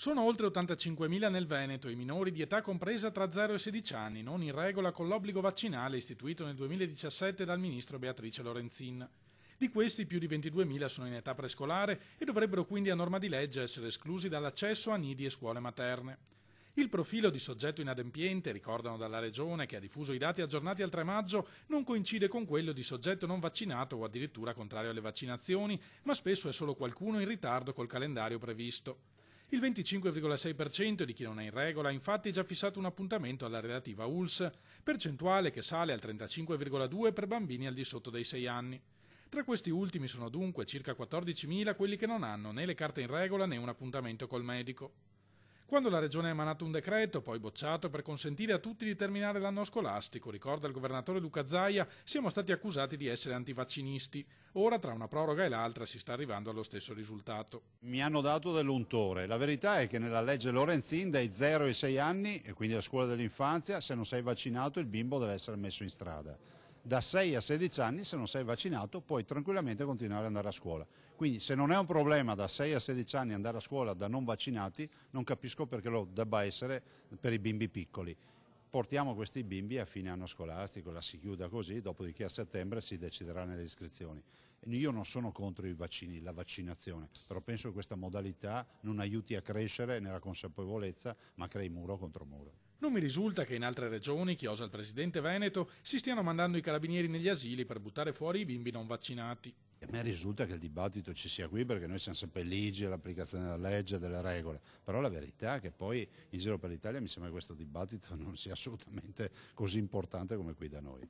Sono oltre 85.000 nel Veneto i minori di età compresa tra 0 e 16 anni, non in regola con l'obbligo vaccinale istituito nel 2017 dal ministro Beatrice Lorenzin. Di questi più di 22.000 sono in età prescolare e dovrebbero quindi a norma di legge essere esclusi dall'accesso a nidi e scuole materne. Il profilo di soggetto inadempiente, ricordano dalla Regione che ha diffuso i dati aggiornati al 3 maggio, non coincide con quello di soggetto non vaccinato o addirittura contrario alle vaccinazioni, ma spesso è solo qualcuno in ritardo col calendario previsto. Il 25,6% di chi non è in regola ha infatti già fissato un appuntamento alla relativa ULS, percentuale che sale al 35,2% per bambini al di sotto dei 6 anni. Tra questi ultimi sono dunque circa 14.000 quelli che non hanno né le carte in regola né un appuntamento col medico. Quando la Regione ha emanato un decreto, poi bocciato, per consentire a tutti di terminare l'anno scolastico, ricorda il governatore Luca Zaia, siamo stati accusati di essere antivaccinisti. Ora, tra una proroga e l'altra, si sta arrivando allo stesso risultato. Mi hanno dato dell'untore. La verità è che nella legge Lorenzin dai 0 ai 6 anni, e quindi la scuola dell'infanzia, se non sei vaccinato il bimbo deve essere messo in strada. Da 6 a 16 anni, se non sei vaccinato, puoi tranquillamente continuare ad andare a scuola. Quindi se non è un problema da 6 a 16 anni andare a scuola da non vaccinati, non capisco perché lo debba essere per i bimbi piccoli. Portiamo questi bimbi a fine anno scolastico, la si chiuda così, dopodiché a settembre si deciderà nelle iscrizioni. Io non sono contro i vaccini, la vaccinazione, però penso che questa modalità non aiuti a crescere nella consapevolezza, ma crei muro contro muro. Non mi risulta che in altre regioni, chiosa il presidente Veneto, si stiano mandando i carabinieri negli asili per buttare fuori i bimbi non vaccinati. A me risulta che il dibattito ci sia qui perché noi siamo sempre ligi all'applicazione della legge, delle regole, però la verità è che poi in giro per l'Italia mi sembra che questo dibattito non sia assolutamente così importante come qui da noi.